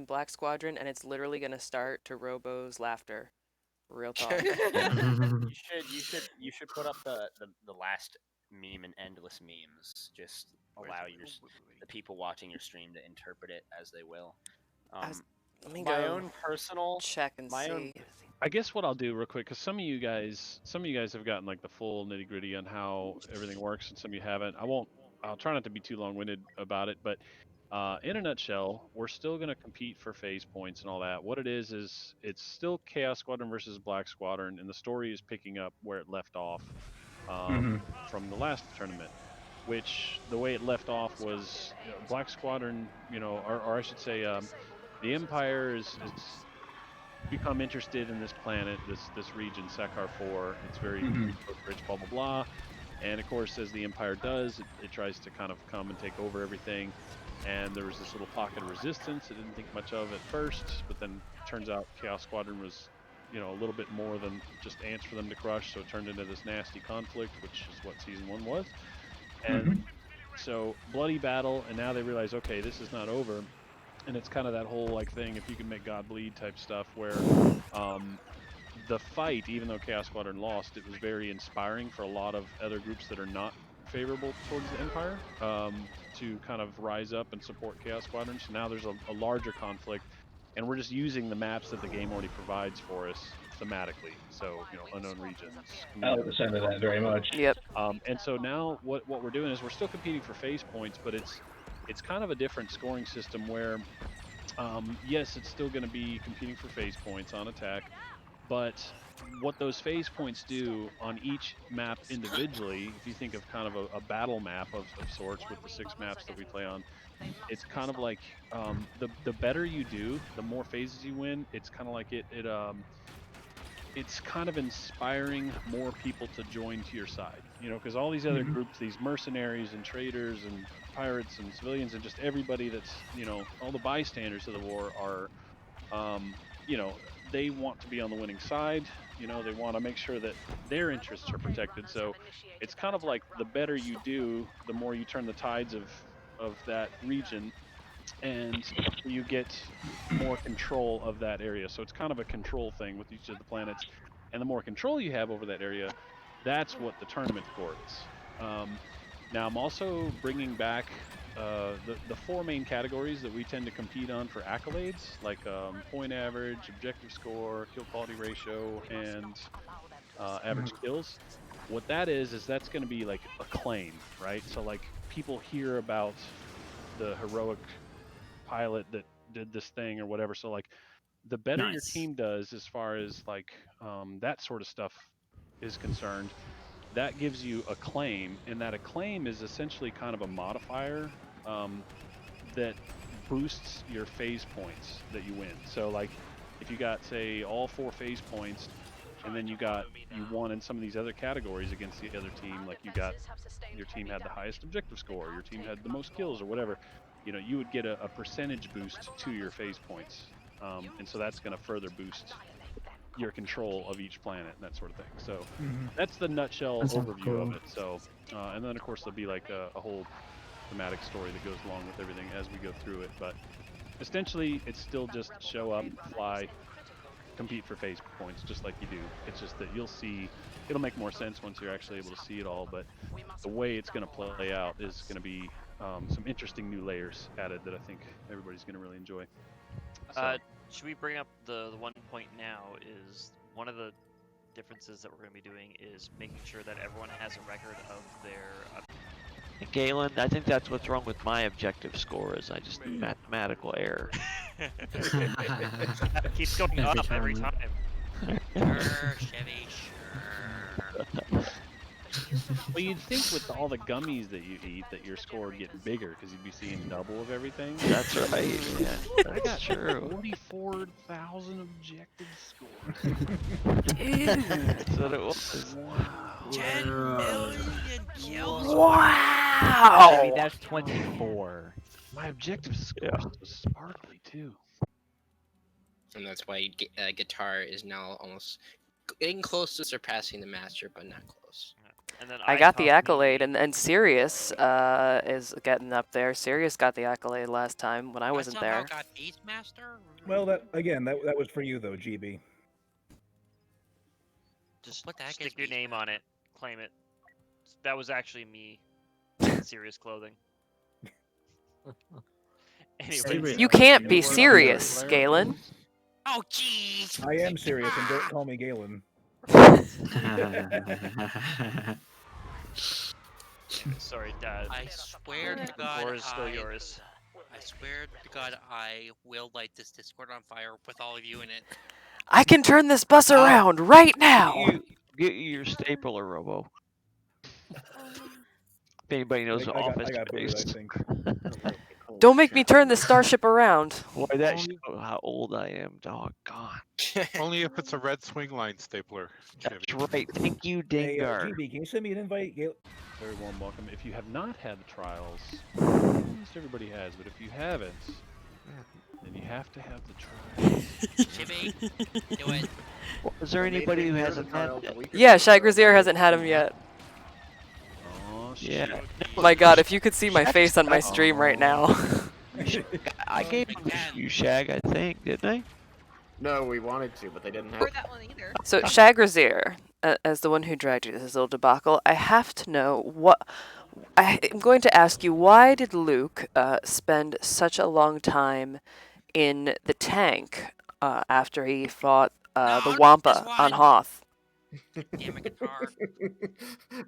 Black Squadron, and it's literally gonna start to Robo's laughter. Real talk. You should put up the last meme and endless memes. Just allow the people watching your stream to interpret it as they will. Let me My go own personal check and my own see. I guess what I'll do real quick, because some of you guys have gotten like the full nitty gritty on how everything works, and some of you haven't. I'll try not to be too long winded about it, but in a nutshell, we're still going to compete for phase points and all that. What it is it's still Chaos Squadron versus Black Squadron, and the story is picking up where it left off from the last tournament. Which the way it left off was Black Squadron, or I should say, the Empire is become interested in this planet, this region, Sakar 4. It's very resource rich, blah blah blah. And of course, as the Empire does, it tries to kind of come and take over everything. And there was this little pocket of resistance. I didn't think much of at first, but then turns out Chaos Squadron was, a little bit more than just ants for them to crush. So it turned into this nasty conflict, which is what season 1 was. And so bloody battle, and now they realize, okay, this is not over. And it's kind of that whole like thing, if you can make God bleed type stuff, where the fight, even though Chaos Squadron lost, it was very inspiring for a lot of other groups that are not favorable towards the Empire to kind of rise up and support Chaos Squadron. So now there's a larger conflict, and we're just using the maps that the game already provides for us thematically. So unknown regions. I like the sound of that very much. Yep. And so now what we're doing is we're still competing for phase points, but it's kind of a different scoring system where yes, it's still going to be competing for phase points on attack, but what those phase points do on each map individually, if you think of kind of a battle map of sorts with the 6 maps that we play on, it's kind of like the better you do, the more phases you win. It's kind of like it's kind of inspiring more people to join to your side, because all these other groups, these mercenaries and traders and pirates and civilians and just everybody that's, all the bystanders of the war are, they want to be on the winning side. They want to make sure that their interests are protected. So it's kind of like the better you do, the more you turn the tides of that region, and you get more control of that area. So it's kind of a control thing with each of the planets, and the more control you have over that area, that's what the tournament score is. Now I'm also bringing back the 4 main categories that we tend to compete on for accolades, like point average, objective score, kill quality ratio, and average kills. What that is that's going to be like acclaim, right? So like people hear about the heroic pilot that did this thing or whatever. So like the better your team does as far as like that sort of stuff is concerned, that gives you acclaim, and that acclaim is essentially kind of a modifier that boosts your phase points that you win. So like if you got say all 4 phase points, and then you won in some of these other categories against the other team, like your team had the highest objective score, your team had the most kills or whatever, you would get a percentage boost to your phase points, and so that's going to further boost your control of each planet and that sort of thing. So that's the nutshell overview of it. So and then of course there'll be like a whole thematic story that goes along with everything as we go through it, but essentially it's still just show up, fly, compete for phase points just like you do. It's just that it'll make more sense once you're actually able to see it all, but the way it's going to play out is going to be some interesting new layers added that I think everybody's going to really enjoy. So, should we bring up the one point now is one of the differences that we're going to be doing is making sure that everyone has a record of their Galen, I think that's what's wrong with my objective score is I just mathematical error. It keeps going up every time. Sure, Chevy, sure. well, you'd think with all the gummies that you eat that your score would get bigger because you'd be seeing double of everything. That's right. Yeah, that's true. 44,000 objective score. That's what it was. Wow. 10 million kills. Wow! I mean, that's 24. My objective score was sparkly too. And that's why guitar is now almost getting close to surpassing the master, but not close. And then I got the tossed accolade, me- and Sirius is getting up there. Sirius got the accolade last time when I wasn't somehow there. got Beastmaster? Well, that was for you though, GB. Just What the heck stick is your name Beastmaster? on it. Claim it. That was actually me. Serious clothing. Anyway, You can't be You're serious, Galen. Oh, jeez! I am serious, and don't call me Galen. sorry, Dad. I swear to The God, floor is still yours. I swear to God, I will light this Discord on fire with all of you in it. I can turn this bus around right now. Get you your stapler, Robo. If anybody knows the I office got booted, I space. think. Don't make me turn this starship around. Boy, that shows how old I am, dog. God. Only if it's a red swing line stapler. That's Chevy. right. Thank you, Hey, Dengar. GB, can you send me an invite? Very warm welcome. If you have not had the trials, almost everybody has, but if you haven't, then you have to have the trials. Jimmy, do it. Is there anybody who hasn't had that? Yeah, Shagrazier hasn't had him yet. Oh, Yeah. My God, if you could see my face on my stream right now. I gave him to you, Shag, I think, didn't I? No, we wanted to, but they didn't have. Or that one either. So Shagrazier, as the one who dragged you to this little debacle, I have to know what. I'm going to ask you, why did Luke spend such a long time in the tank after he fought the Wampa on Hoth? Damn it, guitar.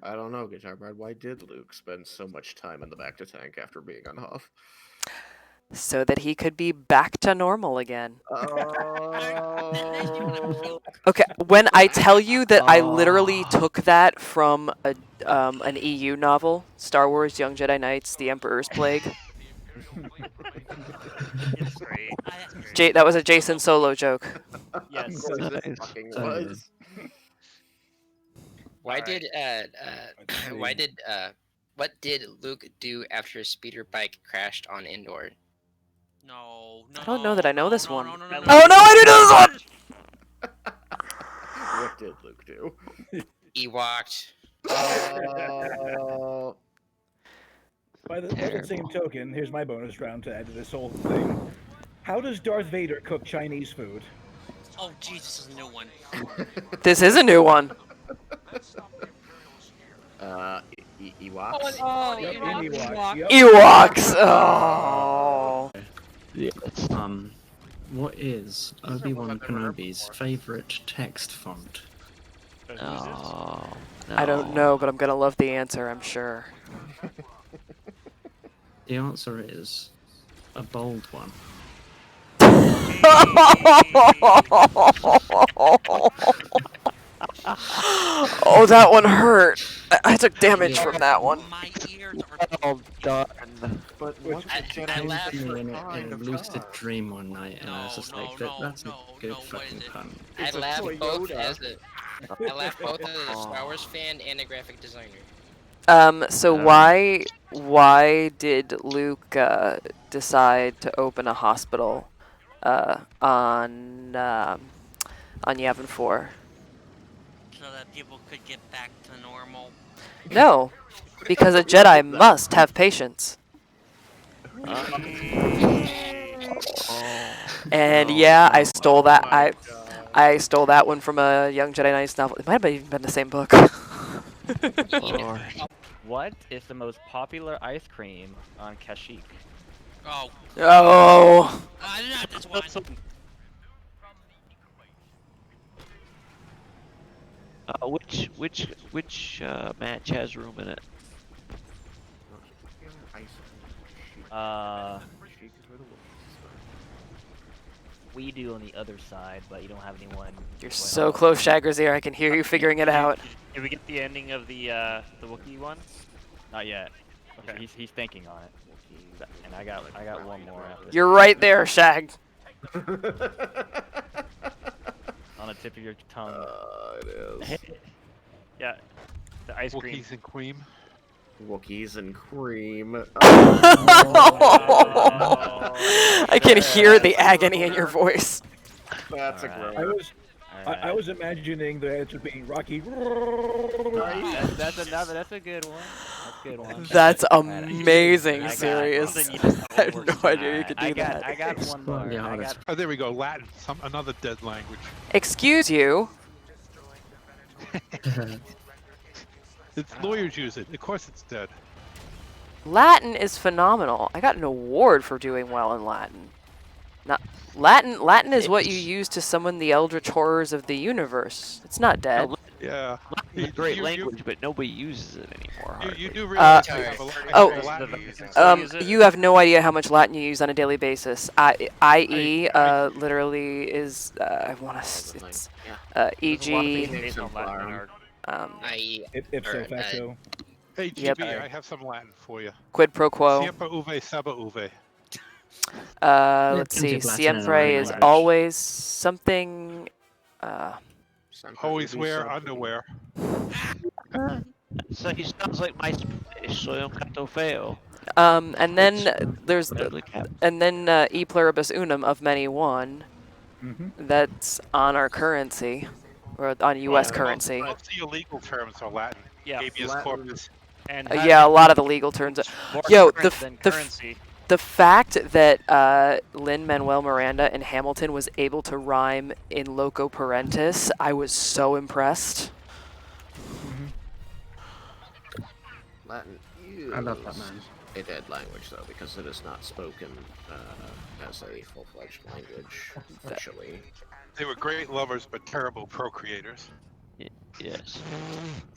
I don't know, GuitarBARD. Why did Luke spend so much time in the back to tank after being on Hoth? So that he could be back to normal again. Oh. Okay, when I tell you that I literally took that from an EU novel, Star Wars Young Jedi Knights, The Emperor's Plague. It's great. That was a Jason Solo joke. Yes. Of course it fucking was. What did Luke do after his speeder bike crashed on Endor? No, I don't know that I know this one. no, Oh no, I do know this one! What did Luke do? He walked. By the same token, here's my bonus round to add to this whole thing. How does Darth Vader cook Chinese food? Oh, jeez, this is a new one. This is a new one. Ewoks? Oh, Yep, Ewoks. Yep. Ewoks! Oh. What is Obi-Wan Kenobi's favorite text font? Oh, no. I don't know, but I'm gonna love the answer, I'm sure. The answer is a bold one. Oh, that one hurt. I took damage from that one. My ears are... Well done. But I laughed in for a lucid dream one night, and I was just like, that's a good what fucking is it? pun. I laughed both as a Star Wars fan and a graphic designer. So why did Luke decide to open a hospital on Yavin 4? So that people could get back to normal. No, because a Jedi must have patience. And yeah, I stole that. I stole that one from a Young Jedi Knights novel. It might have even been the same book. What is the most popular ice cream on Kashyyyk? Oh. Oh. Not this one. Which match has room in it? We do on the other side, but you don't have anyone. You're so close, Shagrazier. I can hear you figuring it out. Did we get the ending of the Wookiee one? Not yet. Okay. He's thinking on it. And I got one more after. You're right there, Shag. On the tip of your tongue. It is. Yeah. The ice cream. Wookiees and cream. Wookiees and cream. I can hear the agony in your voice. That's a I groan. I was imagining the answer being Rocky. That's another. That's a good one. That's a good one. That's Alright, amazing, I got Sirius. something you just I only have works no in idea you could do I got, that. I got one more. Slightly I harder. got. Oh, there we go. Latin, another dead language. Excuse you. It's lawyers use it. Of course, it's dead. Latin is phenomenal. I got an award for doing well in Latin. Not Latin. Latin is what you use to summon the eldritch horrors of the universe. It's not dead. No, Yeah. Latin's a great language, but nobody uses it anymore. You hardly. do realize we have oh, Latin. you have no idea how much Latin you use on a daily basis. I.e., literally is I want to. It's e.g. Ipso facto. Hey, Yep. GB, I have some Latin for you. Quid pro quo. Siempre uve, saba uve. Let's see. plenty of Latin in our Siempre own is language. always something. Always wear underwear. So he sounds like my Spanish, soy un gato feo. And then there's Deadly cat. and then e pluribus unum of many one. That's on our currency, or on U.S. currency. Most of the illegal terms are Latin. Yeah, Habeas corpus. And Yeah, a lot of the legal terms. more Yo, current than currency. the fact that Lin-Manuel Miranda in Hamilton was able to rhyme in loco parentis, I was so impressed. Latin I love that, is man. a dead language, though, because it is not spoken as a full-fledged language, officially. They were great lovers, but terrible procreators. Yes.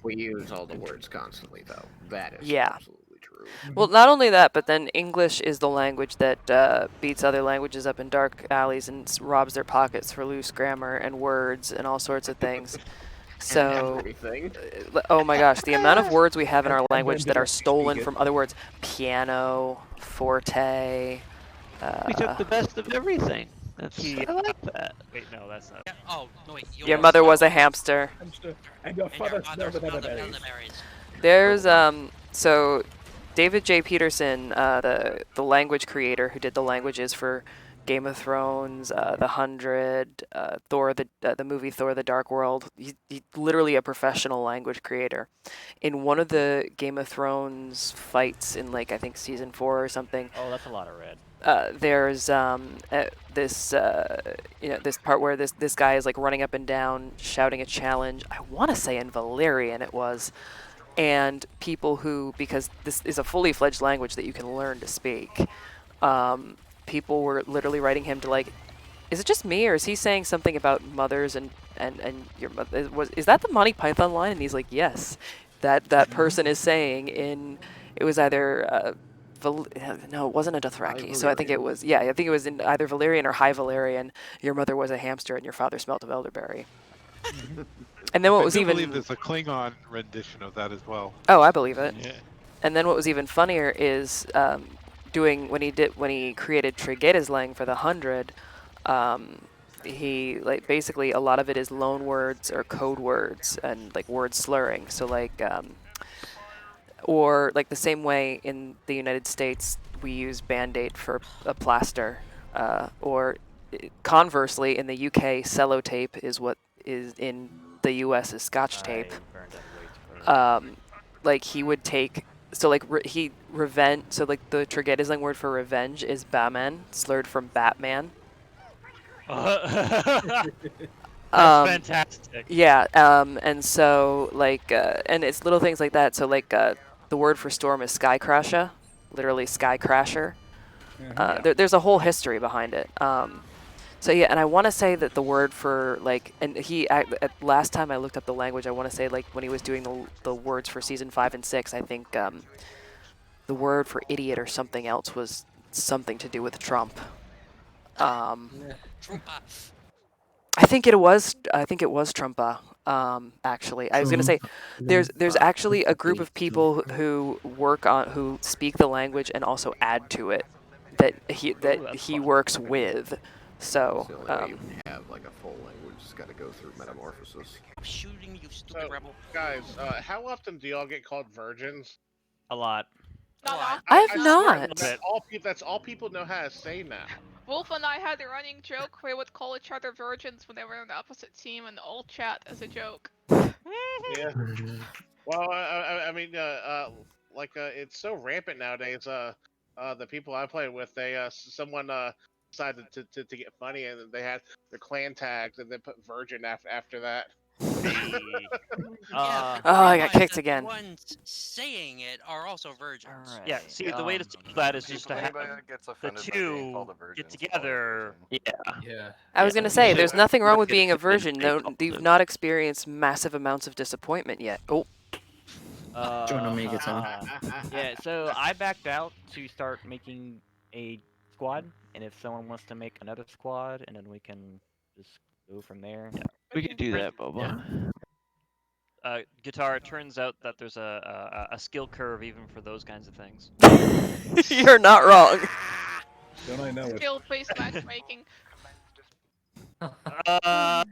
We use all the words constantly, though. That is Yeah. absolutely true. Well, not only that, but then English is the language that beats other languages up in dark alleys and robs their pockets for loose grammar and words and all sorts of things. So, oh my gosh, the amount of words we have in our language that are stolen from other words: piano, forte. We took the best of everything. That's, Yeah. I like that. Wait, no, that's not. Oh, no, wait. Your mother was a hamster. And your father smelled the berries. There's so David J. Peterson, the language creator who did the languages for Game of Thrones, The 100, Thor, the movie Thor: The Dark World. He's literally a professional language creator. In one of the Game of Thrones fights in I think season 4 or something. Oh, that's a lot of red. There's this this part where this guy is running up and down shouting a challenge. I want to say in Valerian it was, and people who, because this is a fully fledged language that you can learn to speak, people were literally writing him to is it just me or is he saying something about mothers and your mother? Is that the Monty Python line? And he's like, yes, that person is saying in, it was either. No, it wasn't a Dothraki. So I think it was, I think it was in either Valyrian or High Valyrian. Your mother was a hamster and your father smelt of elderberry. And then what was I even... believe there's a Klingon rendition of that as well. Oh, I believe it. Yeah. And then what was even funnier is when he created Tregedislang for the 100, he basically a lot of it is loan words or code words and word slurring. So or the same way in the United States we use Band-Aid for a plaster, or conversely in the UK sellotape is what is in the US is Scotch tape. He would take, so revenge, so the Tregedislang word for revenge is Baman, slurred from Batman. That's fantastic. Yeah, and so and it's little things like that. So the word for storm is Sky Crasher, literally Sky Crasher. There's a whole history behind it. So yeah, and I want to say that the word for and last time I looked up the language, I want to say when he was doing the words for season 5 and 6, I think the word for idiot or something else was something to do with Trump. I think it was Trumpa. Actually, I was gonna say there's actually a group of people who speak the language and also add to it that he works with. So It's the only way you can have a full language. It's got to go through metamorphosis. I'm shooting you, stupid rebel. Guys, how often do y'all get called virgins? A lot. I have not. That's all people know how to say now. Wolf and I had a running joke. We would call each other virgins when they were on the opposite team and all chat as a joke. Yeah. Well, I mean, it's so rampant nowadays. The people I play with, someone decided to get funny, and they had their clan tags, and then put virgin after that. Yeah, Oh, I got realize kicked that again. The ones saying it are also virgins. Yeah, see, the way to solve that is just to have the two get together. Yeah. I was gonna say, there's nothing wrong with being a virgin. No, you've not experienced massive amounts of disappointment yet. Oh. Join on me, guitar. Yeah, so I backed out to start making a squad, and if someone wants to make another squad, and then we can just go from there. Yeah, we can do that, Boba. Guitar, it turns out that there's a skill curve even for those kinds of things. You're not wrong. Don't I know it? Skill-based matchmaking. Wouldn't that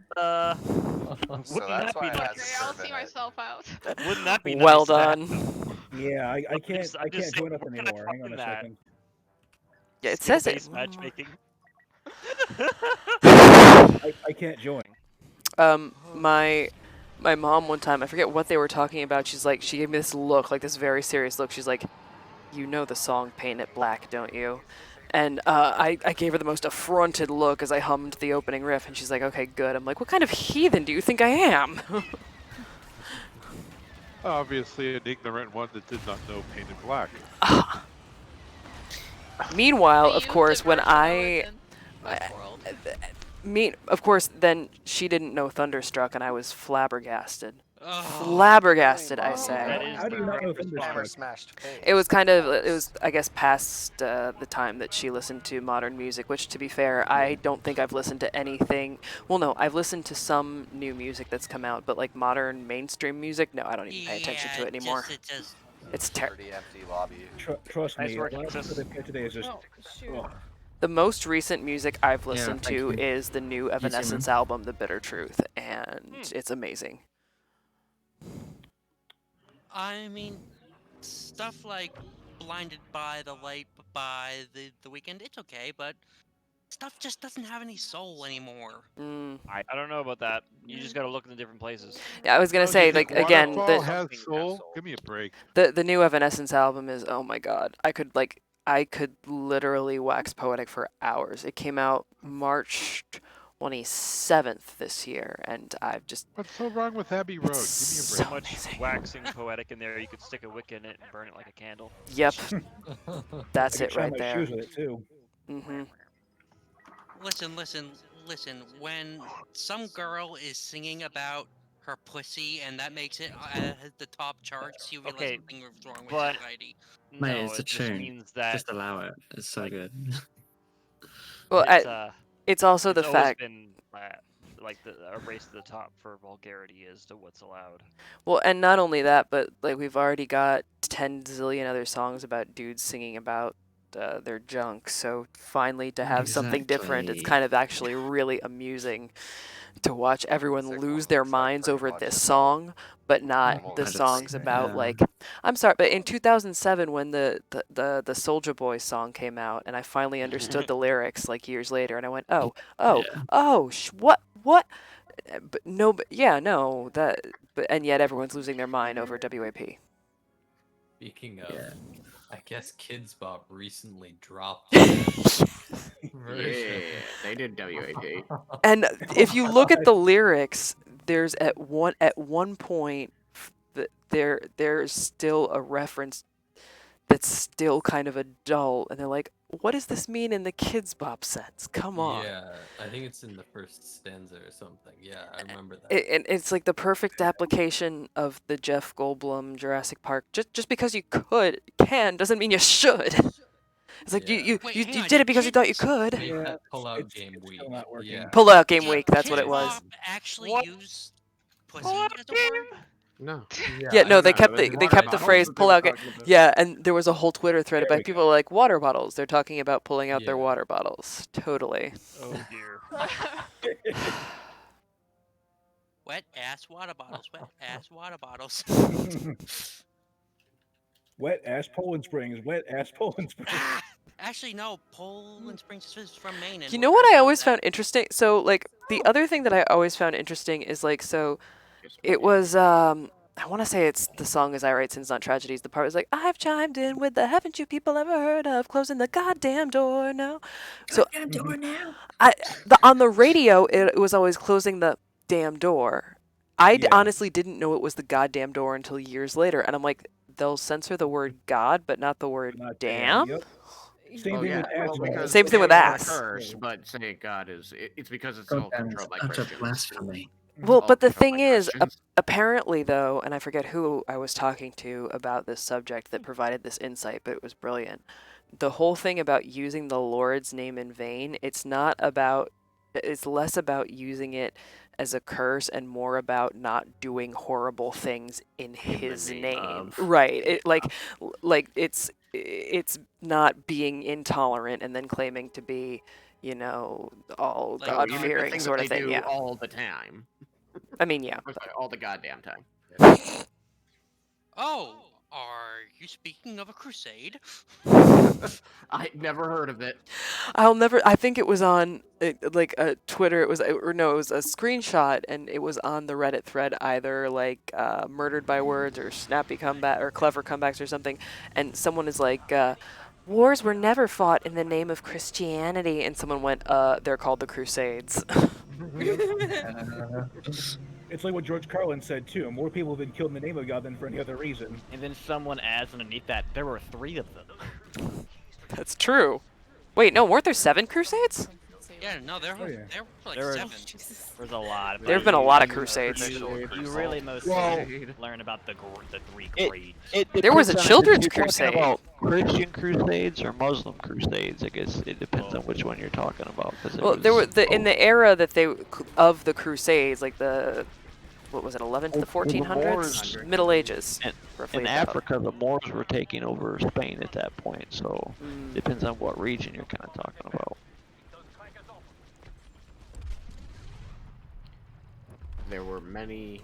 be nice? Okay, I'll see myself out. Wouldn't that be Well nice to have? done. Yeah, I can't I'm just join saying, up what kind of anymore. Hang on a fucking that? second. Yeah, it says it. Skill-based matchmaking. I can't join. My mom one time, I forget what they were talking about. She gave me this look, like this very serious look. She's like, "You know the song Paint It Black, don't you?" And I gave her the most affronted look as I hummed the opening riff, and she's like, "Okay, good." I'm like, "What kind of heathen do you think I am?" Obviously, an ignorant one that did not know Painted Black. Meanwhile, They of used course, the when version I Westworld. of course, then she didn't know Thunderstruck, and I was flabbergasted. Flabbergasted, I say. How do you not know Thunderstruck? It was kind of, it was, I guess, past the time that she listened to modern music, which, to be fair, I don't think I've listened to anything. Well, no, I've listened to some new music that's come out, but like modern mainstream music, no, I don't even pay attention to it anymore. It's terrible. Trust me, Nice a work, lot of Sis. stuff they play today is just. Ugh. The most recent music I've Yeah, listened thank to you. is the new You too, Evanescence man. album, The Bitter Truth, and it's amazing. I mean, stuff like Blinded by the Light by the Weekend, it's okay, but stuff just doesn't have any soul anymore. I don't know about that. You just gotta look in the different places. Yeah, I was gonna say, like, again, Waterfall has soul. Give me a break. the new Evanescence album is, oh my god, I could literally wax poetic for hours. It came out March 27th this year, and I've just. What's so wrong with Abbey Road? Give me a So break. much waxing poetic in there, you could stick a wick in it and burn it like a candle. Yep. That's I could it shine right my there. shoes with it too. Mm-hmm. Listen. When some girl is singing about her pussy and that makes it the top charts, you realize Okay, something is wrong with but society. Mate, no, it's a it just tune. means that Just allow it. It's so good. Well, it's also it's the always fact. been like a race to the top for vulgarity as to what's allowed. Well, and not only that, but like we've already got 10 zillion other songs about dudes singing about their junk. So finally, to have something different, it's kind of actually really amusing to watch everyone lose their minds over this song, but not the songs about like. I'm sorry, but in 2007, when the Soulja Boy song came out, and I finally understood the lyrics like years later, and I went, what? But no, but yeah, no, that, but and yet everyone's losing their mind over WAP. Speaking of, I guess Kids Bop recently dropped. Yeah, they did WAP. And if you look at the lyrics, there's at one point there's still a reference that's still kind of adult, and they're like, what does this mean in the Kids Bop sense? Come on. Yeah, I think it's in the first stanza or something. Yeah, I remember that. It's like the perfect application of the Jeff Goldblum Jurassic Park. Just because you can doesn't mean you should. It's like you did it because you thought you could. Yeah, pull-out game week. Yeah. Pull-out game week. That's what it was. Actually use pussy as a word? No. Yeah, no, they kept the phrase pull out. Yeah, and there was a whole Twitter thread about people like water bottles. They're talking about pulling out their water bottles. Totally. Oh dear. Wet ass water bottles. Wet ass water bottles. Wet ass Poland Springs. Wet ass Poland Springs. Actually, no. Poland Springs is from Maine. And You we're know what I proud of always that. found interesting? So, like, the other thing that I always found interesting is, like, so it was, I want to say it's the song As I Write Sins Not Tragedies. The part was like, I've chimed in with the haven't you people ever heard of closing the goddamn door now? So, Goddamn door now. on the radio, it was always closing the damn door. I Yeah. honestly didn't know it was the goddamn door until years later. And I'm like, they'll censor the word God, but not the word Not damn? Yep. Same Oh thing yeah, with well, asshole. because Same thing with damn is a ass. curse, but saying God is it's because it's all Goddamn controlled by utter Christians. blasphemy. Well, All but the controlled by thing is, Christians. apparently, though, and I forget who I was talking to about this subject that provided this insight, but it was brilliant. The whole thing about using the Lord's name in vain, it's less about using it as a curse and more about not doing horrible things in the his name name. of. Right. It like it's not being intolerant and then claiming to be, all Like, Oh, you mean the God-fearing thing that sort they of thing. do Yeah. all the time? I mean, yeah. I'm sorry, all the goddamn time. Oh, are you speaking of a crusade? I never heard of it. I think it was on like Twitter. It was a screenshot, and it was on the Reddit thread, either like murdered by words or snappy comeback or clever comebacks or something. And someone is like, wars were never fought in the name of Christianity, and someone went, they're called the Crusades. It's like what George Carlin said too. More people have been killed in the name of God than for any other reason. And then someone adds underneath that, there were 3 of them. That's true. Wait, no, weren't there 7 Crusades? Yeah, no, there were like There 7. There's a lot. There have been a lot of Crusades. You really mostly Well, learn about the 3 creeds. There was a depends on children's if you're talking crusade. about Christian crusades or Muslim crusades. I guess it depends on which one you're talking about. Well, there were in the era that of the Crusades, like the what was it, 11th to the 1400s, Middle Ages. roughly in about. Africa, the Moors were taking over Spain at that point, so depends on what region you're kind of talking about. There were many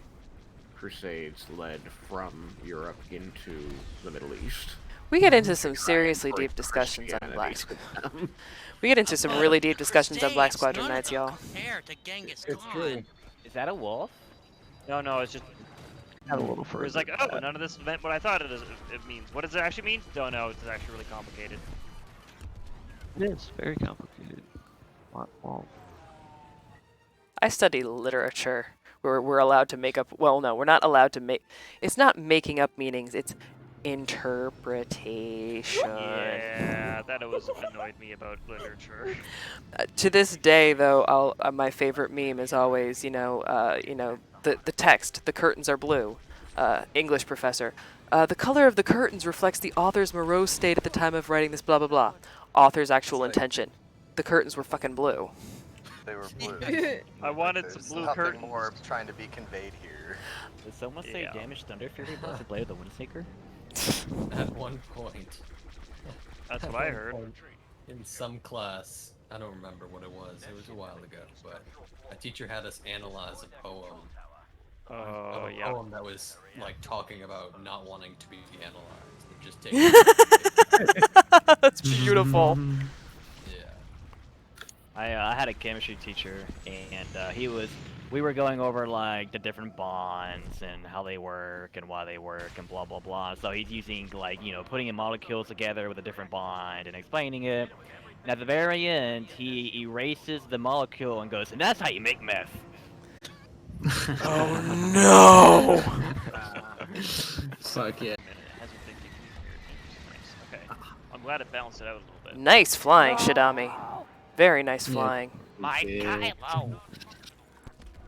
crusades led from Europe into the Middle East. We get into some seriously deep discussions on Black Squadron. We get into some really deep discussions on Black Squadron nights, y'all. It's true. Is that a wolf? No, it's just. Not a little It was like, oh, none of this meant what I thought it means. What does it actually mean? Don't know. It's actually really complicated. It is very complicated. Well, I study literature. We're allowed to make up. Well, no, we're not allowed to make. It's not making up meanings. It's interpretation. Yeah, that always annoyed me about literature. To this day, though, my favorite meme is always, the text. The curtains are blue. English professor. The color of the curtains reflects the author's morose state at the time of writing this. Blah blah blah. Author's actual intention. The curtains were fucking blue. They were blue. I wanted some There's blue nothing curtains. more trying to be conveyed here. Did someone say damage Thunder Fury was the blade of the Windseeker? At one point. That's At what I one heard. point in some class, I don't remember what it was a while ago, but a teacher had us analyze a poem. Oh, A yeah. poem that was like talking about not wanting to be analyzed, and just taking That's beautiful. I had a chemistry teacher, and we were going over like the different bonds and how they work and why they work and blah blah blah. So he's using like putting in molecules together with a different bond and explaining it. And at the very end, he erases the molecule and goes, and that's how you make meth. Oh no! Fuck yeah. Okay, I'm glad it balanced it out a little bit. Nice flying, Shidami. Very nice Yeah. flying. My Yeah. Kylo.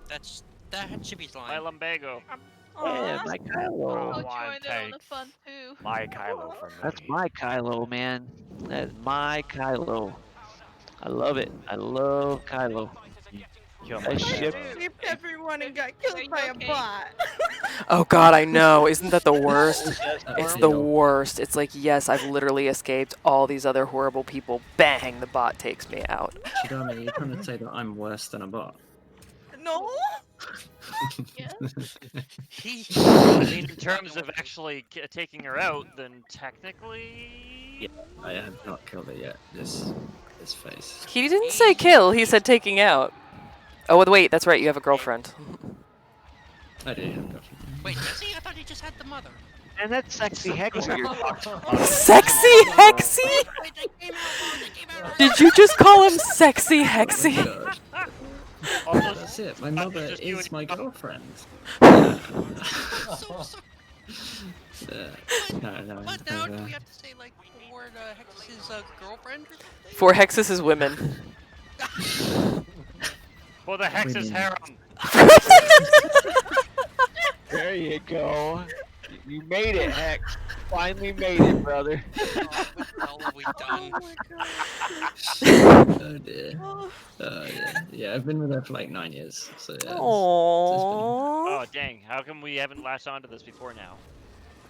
That should be My fine. lumbago. yeah, my Kylo. I'll Oh, join in on the takes. fun too. My Kylo for me. That's my Kylo, man. That's my Kylo. I love it. I love Kylo. Kill That ship. Saved everyone and got killed by a bot. Oh god, I know. Isn't that the worst? It's the worst. It's like, yes, I've literally escaped all these other horrible people. Bang, the bot takes me out. Shidami, you're trying to say that I'm worse than a bot. No. I mean, in terms of actually taking her out, then technically, Yeah, I have not killed it yet. This face. He didn't say kill, he said taking out. Oh, wait, that's right, you have a girlfriend. I do have a girlfriend. Wait, does he? I thought he just had the mother. And that's sexy Hexy you're talking about. Sexy Hexy? Wait, they came out. Did you just call him Sexy Hexy? Oh, that's it. My mother is my girlfriend. No. What now? Do we have to say like for Hex's girlfriend or something? For Hexus' women. For the Hex's harem. There you go. You made it, Hex. Finally made it, brother. What the hell have we done? Oh dear. Yeah, I've been with her for like 9 years. So yeah. Oh dang! How come we haven't latched onto this before now?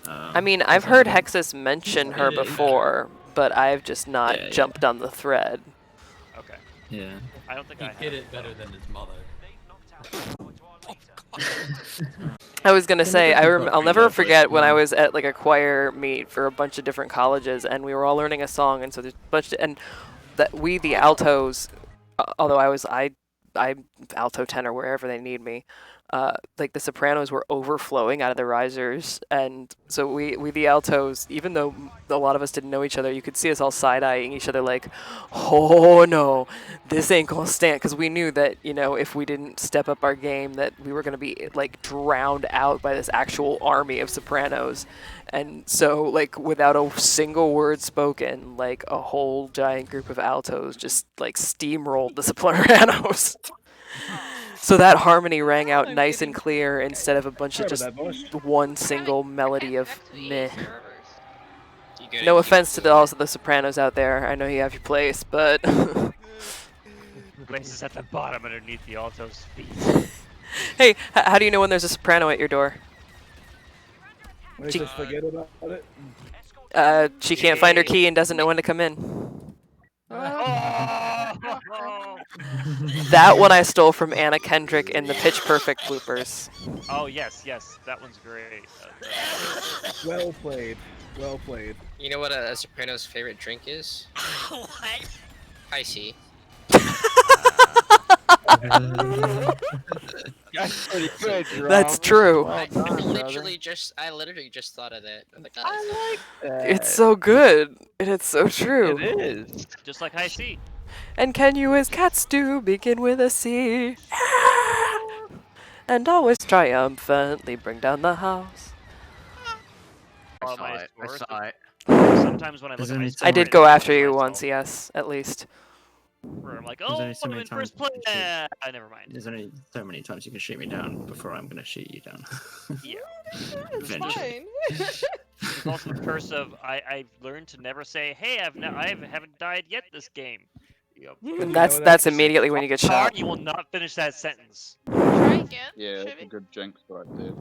I mean, I've heard Hexus mention her before, but I've just not jumped on the thread. Okay. Yeah. I don't think He I did it better than his mother. I was gonna say, I'll never forget when I was at like a choir meet for a bunch of different colleges, and we were all learning a song, and so there's a bunch, and that we the altos, although I'm alto tenor wherever they need me. Like the sopranos were overflowing out of the risers, and so we the altos, even though a lot of us didn't know each other, you could see us all side-eyeing each other like, oh no, this ain't gonna stand, because we knew that, you know, if we didn't step up our game, that we were gonna be like drowned out by this actual army of sopranos. And so, like, without a single word spoken, like a whole giant group of altos just like steamrolled the sopranos. So that harmony rang out nice and clear instead of a bunch of just one single melody of meh. No offense to all of the sopranos out there. I know you have your place, but Place is at the bottom underneath the alto's feet. Hey, how do you know when there's a soprano at your door? Let's just forget about it. She can't find her key and doesn't know when to come in. That one I stole from Anna Kendrick in the Pitch Perfect bloopers. Oh yes, that one's great. Well played. Well played. You know what a soprano's favorite drink is? What? I see. That's pretty good, Jerome. That's true. Well done, I brother. literally just thought of that. I'm like, oh, I like that. It's so good, and it's so true. It is. Just like High C. And can you as cats do begin with a C? And always triumphantly bring down the house. I saw it. Sometimes when I look at my I did go after you once, yes, at least. where I'm like, There's oh, only so I'm many in first times place. you can Never mind. There's only so many times you can shoot me down before I'm gonna shoot you down. Yeah. It's Eventually. fine. There's also the curse of I've learned to never say, hey, I haven't died yet this game. Yep. And that's immediately when you get shot. You will not finish that sentence. Try again. Yeah, it's a good jinx right there.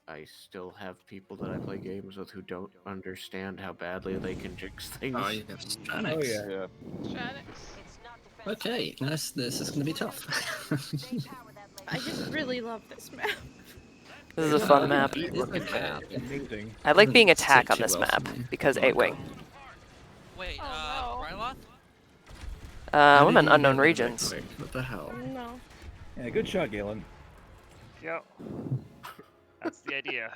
I still have people that I play games with who don't understand how badly they can jinx things. Oh, you have Stranix. Yeah. Okay, this is gonna be tough. I just really love this map. This is a fun map. Amazing. I like being Doesn't attack sit on too this well for map me. because Oh my 8-wing. Wait, Oh, Ryloth? I'm in unknown regions. What the hell? No. Yeah, good shot, Galen. Yep. That's the idea.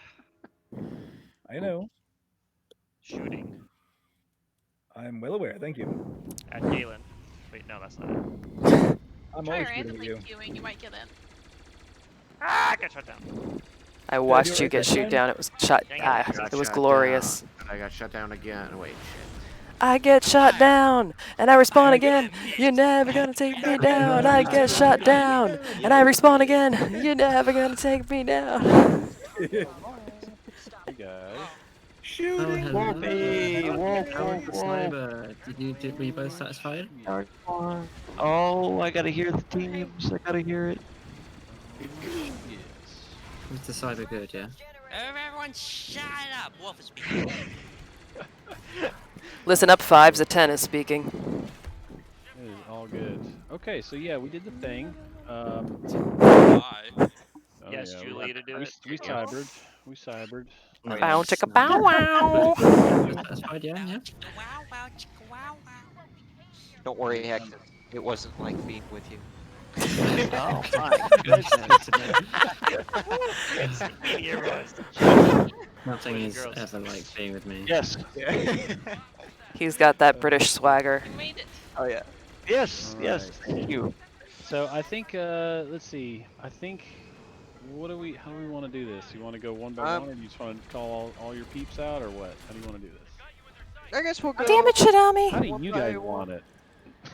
I know. Shooting I'm well aware. Thank you. at Galen. Wait, no, that's not it. I'm Try always shooting at randomly you. queuing, you might get in. Ah, I got shot down. I watched you right get there, shoot Glenn. down. It was shot. Dang it, Ah, I got it was shot glorious. down. I got shut down again. Wait, shit. I get shot down, and I respawn again. You're never gonna take me down. I get shot down, and I respawn again. You're never gonna take me down. Hey guys. Shooting. Hello. Hey, whoa, How was the whoa, whoa. sniper? Were you both satisfied? Oh, I gotta hear the teams. I gotta hear it. Was the cyber good? Yeah. Everyone shut up! Wolf is speaking. Listen up, 5's a 10 is speaking. It is all good. Okay, so yeah, we did the thing. Why? yes, yeah, Julie, to do it. we cybered. We cybered. Bow chicka bow wow. Satisfied, yeah, yeah. Wow, wow, chicka, wow, wow. Don't worry, Hector. It wasn't like being with you. Oh my goodness. It's the media roast. Nothing Boys and is girls. ever like being with me. Yes. He's got that British swagger. You made it. Oh yeah. Yes, All yes. right. Thank you. So I think let's see. I think how do we want to do this? You want to go one by one, or do you just want to call all your peeps out, or what? How do you want to do this? I guess we'll go. Damn it, Shadami. How do you guys want it?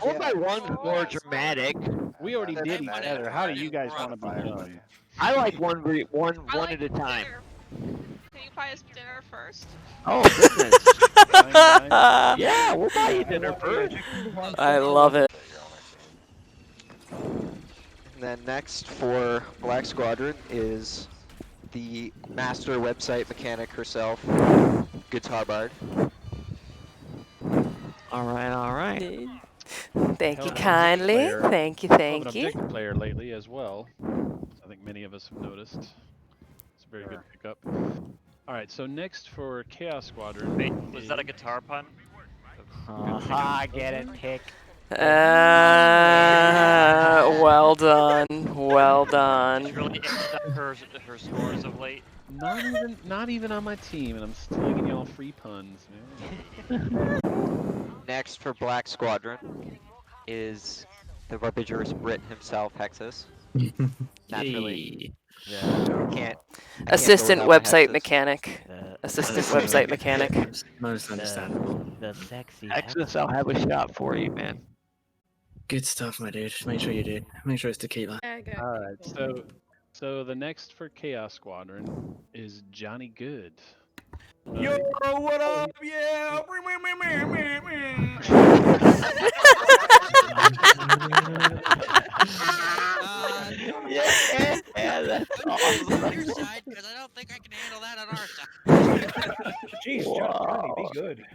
One by one, more dramatic. We already That's did each better. other. How do you guys We're want to on be fire. done? I like one I like at a time. dinner. Can you buy us dinner first? Oh goodness. Fine. Yeah, we'll buy you dinner first. I love it. And then next for Black Squadron is the master website mechanic herself, GuitarBARD. All right. Thank you Hell of an kindly. objective player. Thank you, Hell of an thank you. objective player lately as well. I think many of us have noticed. It's a very good pickup. All right, so next for Chaos Squadron. Wait, was that a guitar pun? I get it, pick. Well done. Well She's done. really amped up her scores of late. Not even on my team, and I'm still giving y'all free puns, man. Next for Black Squadron is the Rubbigerous Brit himself, Hexus. Naturally. Can't. Assistant go without the website Hexus. mechanic. Assistant website mechanic. Most understandable. The sexy. Hexus, I'll have a shot for you, man. Good stuff, my dude. Make sure you do. Make sure it's tequila. All right, so the next for Chaos Squadron is Johnny Good. Yo, what up? Yeah. Yeah, that's awesome. On your side, because I don't think I can handle that on our side. Jeez, Johnny, be good.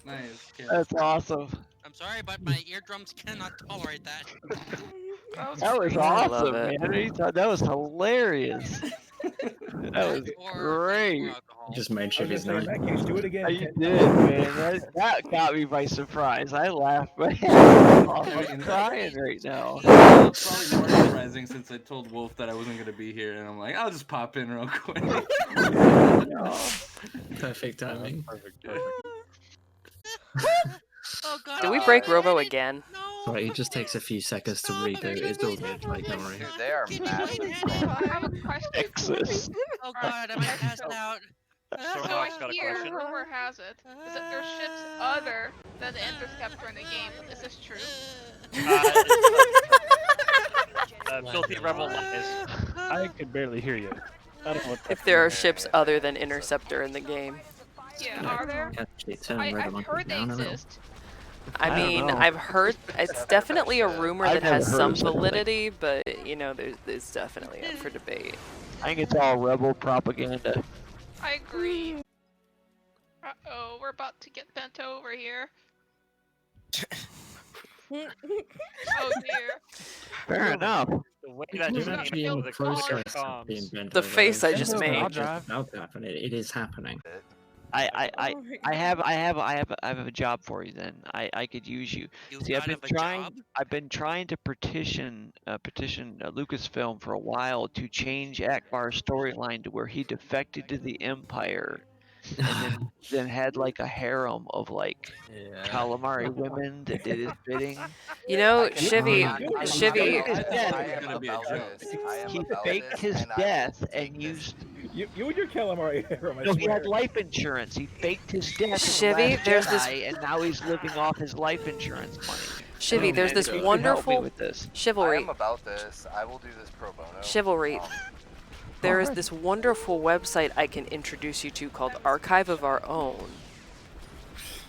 Nice. That's awesome. I'm sorry, but my eardrums cannot tolerate that. That was I love awesome, it. man. That was hilarious. That was great. Just made sure he's In not. that case, do it again. You did, man. That got me by surprise. I laughed my head off. I'm crying right now. It's probably more surprising since I told Wolf that I wasn't gonna be here, and I'm like, I'll just pop in real quick. Perfect timing. Perfect. Oh god. Did we break Robo again? Right, it just takes a few seconds to reboot. It's all good. Like, don't worry. Dude, they are massive. I have a question. Oh god, I might pass out. So So I Knox got a hear, question. rumor has it, is that there's ships other than the Interceptor in the game. Is this true? Filthy Rebel lies. I could barely hear you. I don't know what If there are ships other than Interceptor in the game. Yeah, are there? Actually, turn I've Rebel heard they down a little. exist. I don't mean, know. I've heard it's definitely a rumor I've that never has heard some of such a thing. validity, but you know, there's definitely up for debate. I think it's all rebel propaganda. I agree. Uh-oh, we're about to get bent over here. Oh dear. Fair enough. The way that It's just actually came in with the process color of being comms. bent The over. face I It's just not made. just about to happen. It is happening. I have a job for you then. I could use you. You See, I've kind been of a trying. job? I've been trying to petition Lucasfilm for a while to change Akbar's storyline to where he defected to the Empire, and then had like a harem of like calamari women that did his bidding. You know, I can- Shivy, I am Shivy, about this. I am He about faked this, his and I will death take and this. used. You and your calamari harem, I No, he swear. had life insurance. He faked his death in Shivy, the Last there's this- Jedi, and now he's living off his life insurance money. Shivy, there's this If you could help me wonderful with this. I chivalry. am about this. I will do this pro bono. Chivalry. Um, There is this wonderful website I can introduce you to called Archive of Our Own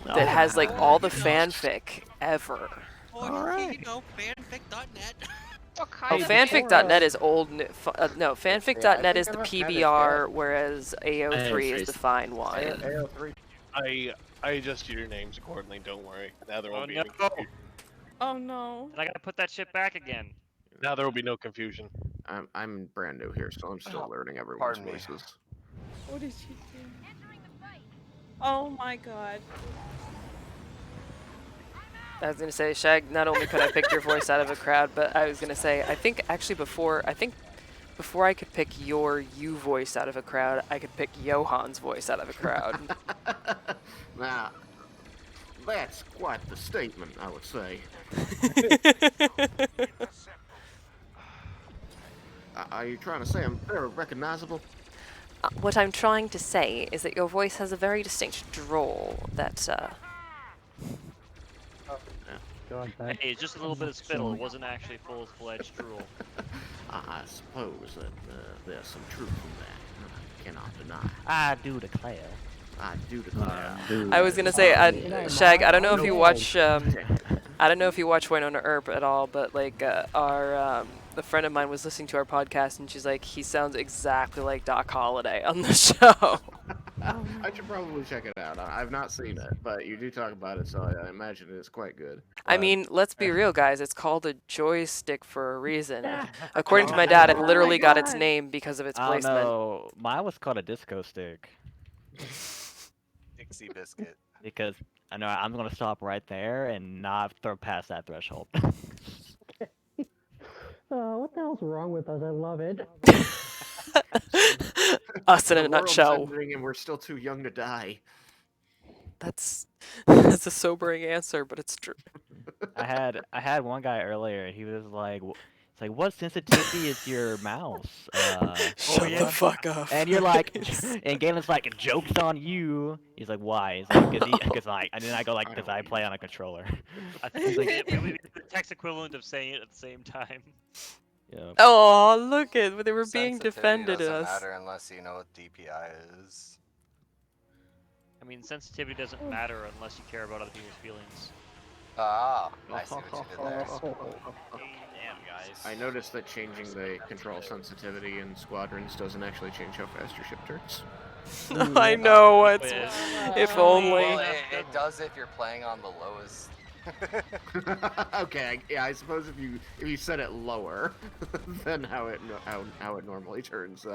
that has like all the fanfic ever. Or you know, fanfic.net. What Oh, kind of fanfic.net is old. No, fanfic.net think is the I've had it, PBR, whereas AO3 is AO3 the fine wine. AO3. I adjusted your names accordingly. Don't worry. Now there Oh won't be no! any. Oh no. And I gotta put that shit back again. Now there will be no confusion. I'm brand new here, so I'm still learning everyone's Pardon me. voices. What did she do? Oh my god. I was gonna say, Shag, not only could I pick your voice out of a crowd, but I was gonna say, I think actually before I could pick your you voice out of a crowd, I could pick Johan's voice out of a crowd. Now, that's quite the statement, I would say. Are you trying to say I'm very recognizable? What I'm trying to say is that your voice has a very distinct drawl that, Hey, it's just a little bit of spittle. It wasn't actually full-fledged drool. I suppose that there's some truth in that. I cannot deny. I do declare. I do declare. I was gonna say, Shag, I don't know if you watch, I don't know if you watch Winona Earp at all, but like, a friend of mine was listening to our podcast and she's like, he sounds exactly like Doc Holliday on the show. I should probably check it out. I've not seen it, but you do talk about it, so I imagine it is quite good. I mean, let's be real, guys. It's called a joystick for a reason. According to my dad, it literally got its name because of its placement. No, mine was called a disco stick. Dixie biscuit. Because I know I'm gonna stop right there and not throw past that threshold. What the hell's wrong with us? I love it. Us in a The world's nutshell. ending and we're still too young to die. That's a sobering answer, but it's true. I had one guy earlier. He was like, "It's like, what sensitivity is your mouse?" Shut the fuck up. And you're like, and Galen's like, "Joke's on you." He's like, "Why?" He's like, "Cause and then I go like, "Cause I play on a controller." I think we the text equivalent of saying it at the same time. Yeah. Oh, look at they were being defended doesn't us. matter unless you know what DPI is. I mean, sensitivity doesn't matter unless you care about other people's feelings. Ah, I see what you did there. Damn, guys. I noticed that changing the control sensitivity in Squadrons doesn't actually change how fast your ship turns. I know, it's if only. Well, it does if you're playing on the lowest. Okay, yeah, I suppose if you set it lower than how it normally turns,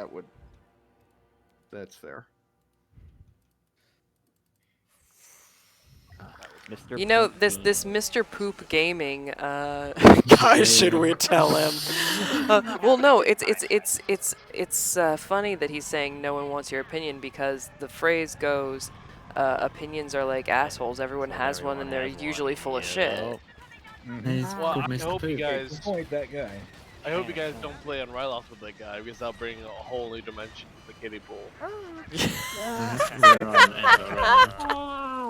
that's fair. Mr. You know, Poop this Mr. Poop Gaming, guys, should we tell him? Well, no, it's funny that he's saying no one wants your opinion because the phrase goes, opinions are like assholes. Everyone has one, and they're usually full of shit. Well, I hope you guys. Point that guy. I hope you guys don't play on Ryloth with that guy because that'll bring a whole new dimension to the kiddie pool.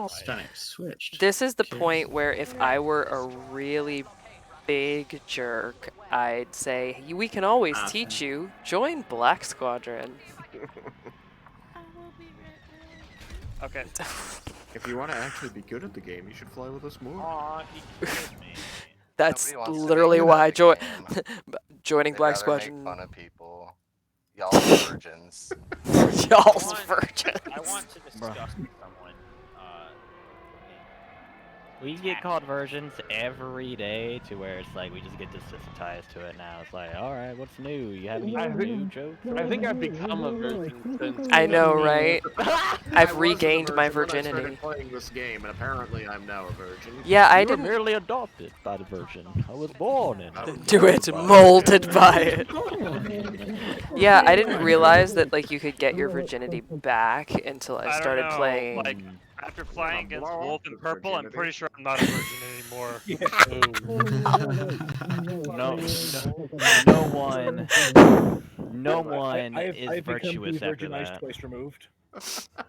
Static switched. This is the point where if I were a really big jerk, I'd say, we can always teach you. Join Black Squadron. Okay. If you want to actually be good at the game, you should fly with us more. Aw, he killed me. That's Nobody wants to be literally good at why the game. joining They'd Black rather Squadron. Make fun of people. Y'all are virgins. Y'all's virgins. I want to discuss with someone. We get called versions every day to where it's like we just get desensitized to it now. It's like, all right, what's new? You have any new jokes? I think I've become a virgin since. I know, right? I've I regained was a my virgin when I virginity. started playing this game, and apparently I'm now a virgin. Yeah, I You were didn't merely adopted by the virgin. I was born in it. do it, molded by it. Yeah, I didn't realize that like you could get your virginity back until I started don't know, playing. Like, after flying against Wolf and Purple, I'm pretty sure I'm not a virgin anymore. No one I've is become virtuous after de-virginized that. twice removed.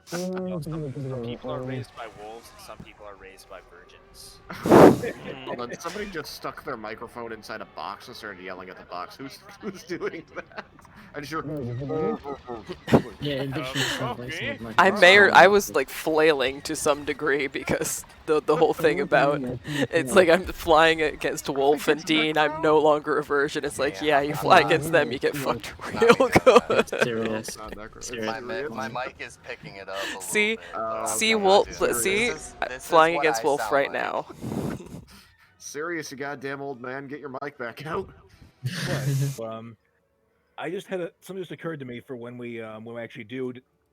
Some people are raised by wolves, and some people are raised by virgins. Hold on, somebody just stuck their microphone inside a box and started yelling at the box. Who's doing that? I just heard. Yeah, it literally sounds like someone like I was like flailing to some degree because the whole thing about it's like I'm flying against Wolf and Dean. I'm no longer a virgin. It's like you fly against them, you get fucked real good. Serious. My mic is picking it up. A See, little bit, see I'm Wolf. gonna do it. See, This is flying what against I Wolf sound right like. now. Serious, you goddamn old man, get your mic back out. But, I just had something just occurred to me for when we actually do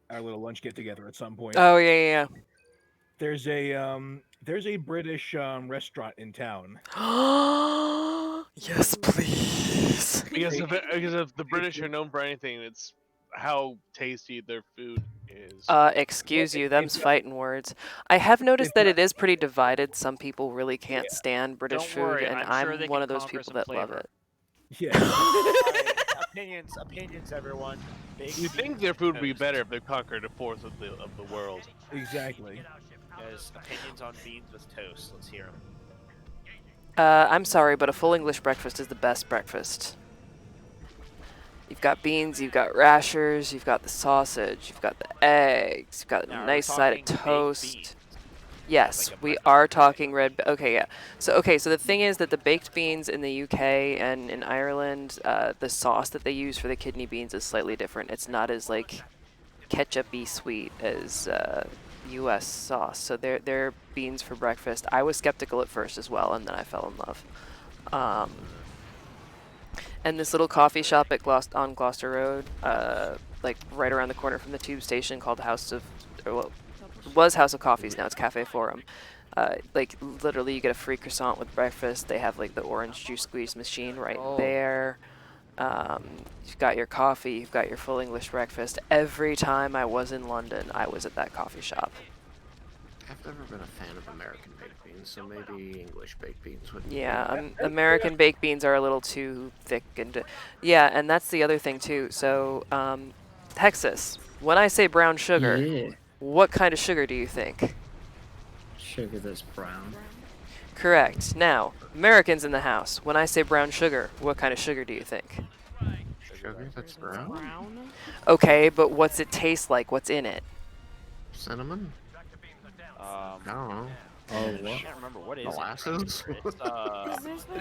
our little lunch get together at some point. Oh yeah, There's a British restaurant in town. yeah. Yes, please. Because if the British are known for anything, it's how tasty their food is. Excuse you, them's fighting words. I have noticed that it is pretty divided. Some people really can't stand British Don't food, worry, and I'm sure they one can of those conquer people some that love flavor. it. Yeah. Opinions, everyone. You think their food would be better if they conquered a fourth of the world. Exactly. Guys, opinions on beans with toast. Let's hear them. I'm sorry, but a full English breakfast is the best breakfast. You've got beans, you've got rashers, you've got the sausage, you've got the eggs, you've got a nice side of toast. Yes, we are talking red. Okay, yeah. So the thing is that the baked beans in the UK and in Ireland, the sauce that they use for the kidney beans is slightly different. It's not as like ketchup-y sweet as U.S. sauce. So they're beans for breakfast. I was skeptical at first as well, and then I fell in love. And this little coffee shop at on Gloucester Road, like right around the corner from the tube station, called House of, was House of Coffees. Now it's Cafe Forum. Like literally, you get a free croissant with breakfast. They have like the orange juice squeeze machine right there. You've got your coffee. You've got your full English breakfast. Every time I was in London, I was at that coffee shop. I've never been a fan of American baked beans, so maybe English baked beans would. Yeah, American baked beans are a little too thick and yeah, and that's the other thing too. So, Texas, when I say brown sugar, Yeah. what kind of sugar do you think? Sugar that's brown. Correct. Now, Americans in the house, when I say brown sugar, what kind of sugar do you think? Sugar that's brown? Okay, but what's it taste like? What's in it? Cinnamon? I don't know. Oh, I what? can't remember what is Molasses?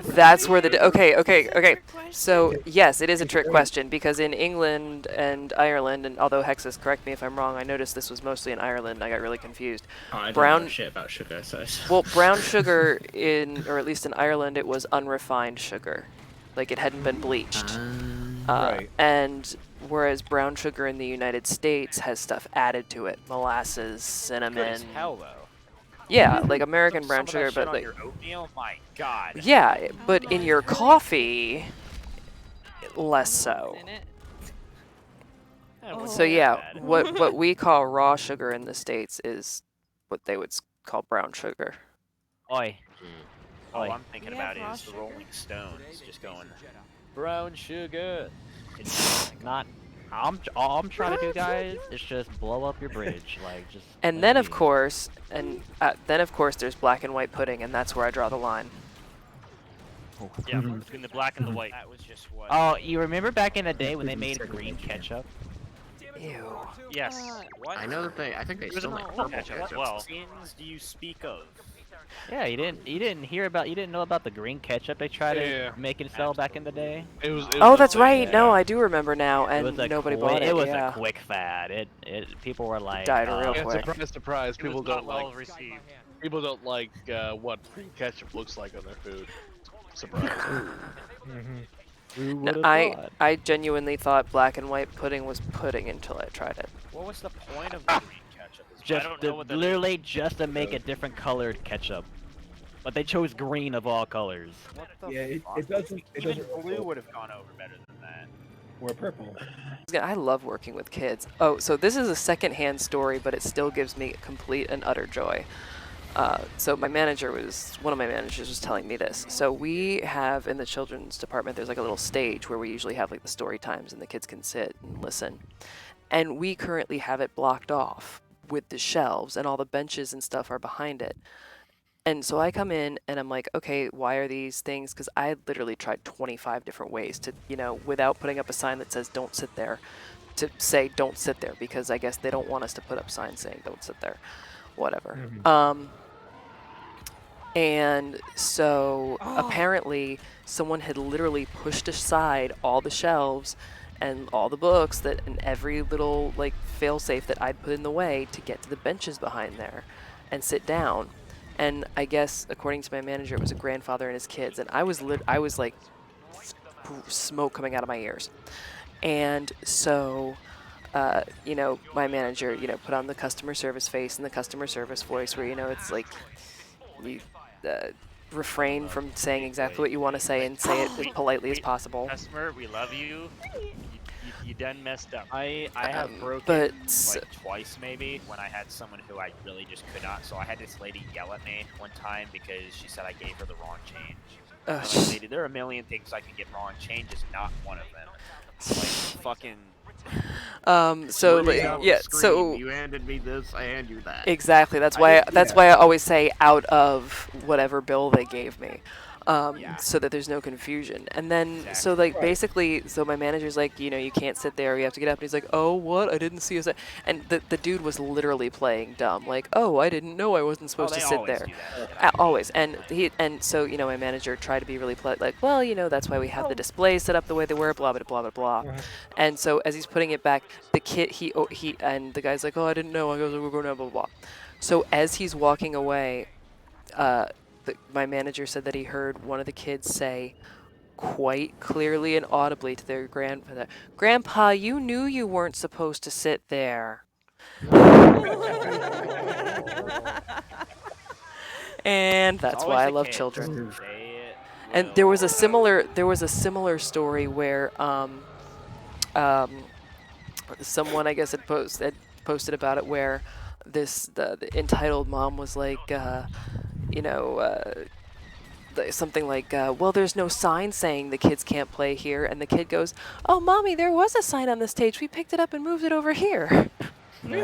That's where the okay. So yes, it is a trick question because in England and Ireland, and although Hexus, correct me if I'm wrong, I noticed this was mostly in Ireland. I got really confused. I don't know shit about sugar, so. Well, brown sugar or at least in Ireland, it was unrefined sugar, like it hadn't been bleached. Right. And whereas brown sugar in the United States has stuff added to it, molasses, cinnamon. Good as hell, though. Yeah, like American brown Some of sugar, that shit but on like. your oatmeal, my God. Yeah, but in your coffee, less so. So yeah, what we call raw sugar in the States is what they would call brown sugar. Oi. All I'm thinking about is the Rolling Stones just going, brown sugar. It's not. All I'm trying to do, guys, is just blow up your bridge, like just. And then of course, there's black and white pudding, and that's where I draw the line. Yeah, between the black and the white. That was just what. Oh, you remember back in the day when they made green ketchup? Ew. Yes. What? I know that I think they There's still a make purple purple ketchup as well. What sins do you speak of? Yeah, you didn't know about the green ketchup they tried to make and sell back in the day? It was Oh, that's right. No, I do remember now, and nobody bought it. It was yeah. a quick fad. It people were like died real quick. Surprise, surprise! People don't well like. received. People don't like what green ketchup looks like on their food. Surprise. No, I genuinely thought black and white pudding was pudding until I tried it. What was the point of the green ketchup? Just I don't know what that literally just to make a different colored ketchup. But they chose green of all colors. What the Yeah, it fuck? doesn't. It Even doesn't. blue would have gone over better than that. Or purple. I love working with kids. Oh, so this is a secondhand story, but it still gives me complete and utter joy. So one of my managers was telling me this. So we have in the children's department, there's like a little stage where we usually have like the story times and the kids can sit and listen. And we currently have it blocked off with the shelves and all the benches and stuff are behind it. And so I come in and I'm like, okay, why are these things? Because I literally tried 25 different ways to, without putting up a sign that says don't sit there, to say don't sit there, because I guess they don't want us to put up signs saying don't sit there, whatever. And so apparently someone had literally pushed aside all the shelves and all the books and every little like fail-safe that I'd put in the way to get to the benches behind there and sit down. And I guess according to my manager, it was a grandfather and his kids, and I was like smoke coming out of my ears. And so, my manager, put on the customer service face and the customer service voice where, it's like you refrain from saying exactly what you want to say and say it as politely as possible. Customer, we love you. You done messed up. I have broken but like twice maybe when I had someone who I really just could not. So I had this lady yell at me one time because she said I gave her the wrong change. I'm like, lady, there are a million things I can get wrong. Change is not one of them. Like fucking. So you handed me this, I hand you that. Exactly. That's why I always say out of whatever bill they gave me. So that there's no confusion. And then, so like basically, so my manager's like, you can't sit there. You have to get up. And he's like, oh, what? I didn't see you. And the dude was literally playing dumb. Like, oh, I didn't know I wasn't supposed to sit there. Always. And so my manager tried to be really polite. Like, well, that's why we have the displays set up the way they were. Blah blah blah blah blah. And so as he's putting it back, the kid he and the guy's like, oh, I didn't know. I goes, we're going to blah blah blah. So as he's walking away, my manager said that he heard one of the kids say quite clearly and audibly to their grandfather, "Grandpa, you knew you weren't supposed to sit there." And that's why I love children. And there was a similar story where someone, I guess, had posted about it, where the entitled mom was like, something like, well, there's no sign saying the kids can't play here. And the kid goes, oh, Mommy, there was a sign on the stage. We picked it up and moved it over here. And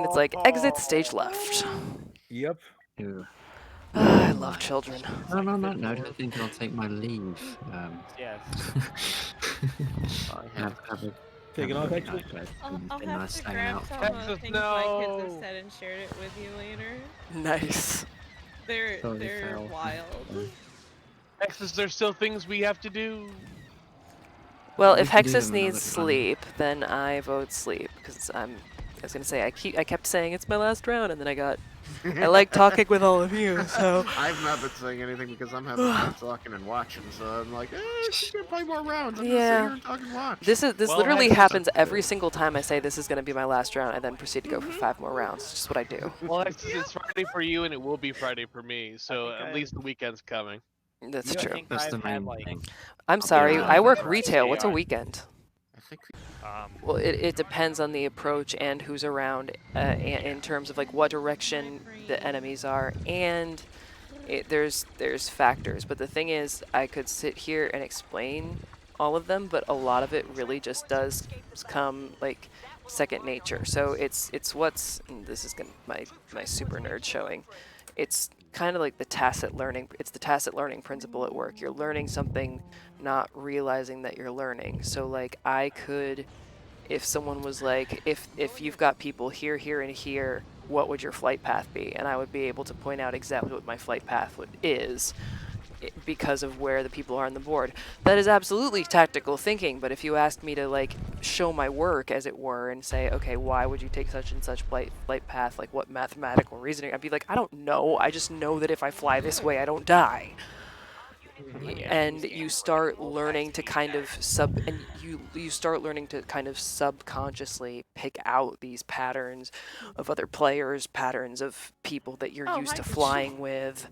it's like, exit stage left. Yep. I love children. On that note, I think I'll take my leave. Yes. Taking off, actually. I'll been have nice to hanging grab out. some of the things my kids have said and share it with you later. Nice. They're wild. Texas, there's still things we have to do. Well, if Hexus needs sleep, then I vote sleep, because I was gonna say I kept saying it's my last round, and then I like talking with all of you, so I've not been saying anything because I'm having fun talking and watching, so I'm like, she's gonna play more rounds. I'm gonna sit here and talk and watch. This literally happens every single time I say this is gonna be my last round, and then proceed to go for 5 more rounds. It's just what I do. Well, it's Friday for you, and it will be Friday for me, so at least the weekend's coming. That's true. That's the main thing. I'm sorry, I work retail. What's a weekend? Well, it depends on the approach and who's around, in terms of like what direction the enemies are, and there's factors. But the thing is, I could sit here and explain all of them, but a lot of it really just does come like second nature. So it's what's, and this is my super nerd showing. It's kind of like the tacit learning. It's the tacit learning principle at work. You're learning something, not realizing that you're learning. So like I could, if someone was like, if you've got people here, here, and here, what would your flight path be? And I would be able to point out exactly what my flight path is, because of where the people are on the board. That is absolutely tactical thinking, but if you asked me to like show my work, as it were, and say, okay, why would you take such and such flight path, like what mathematical reasoning, I'd be like, I don't know, I just know that if I fly this way I don't die. And you start learning to kind of subconsciously pick out these patterns of other players, patterns of people that you're used to flying with.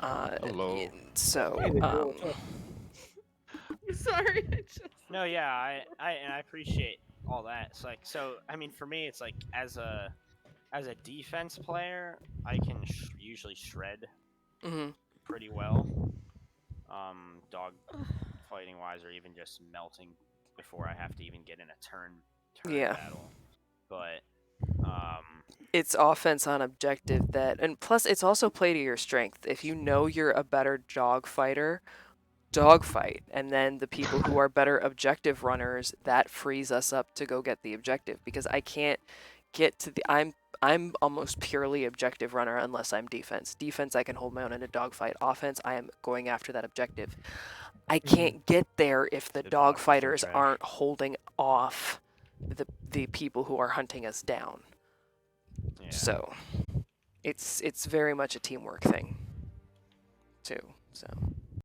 Hello. So, Sorry. No, yeah, I appreciate all that. It's like, so I mean, for me, it's like as a defense player, I can usually shred pretty well. Dog fighting wise, or even just melting before I have to even get in a turn battle. But it's offense on objective and plus it's also play to your strength. If you know you're a better dog fighter, dogfight, and then the people who are better objective runners, that frees us up to go get the objective, because I can't get to the I'm almost purely objective runner unless I'm defense. Defense, I can hold my own in a dogfight. Offense, I am going after that objective. I can't get there if the dogfighters aren't holding off the people who are hunting us down. Yeah. So it's very much a teamwork thing too. So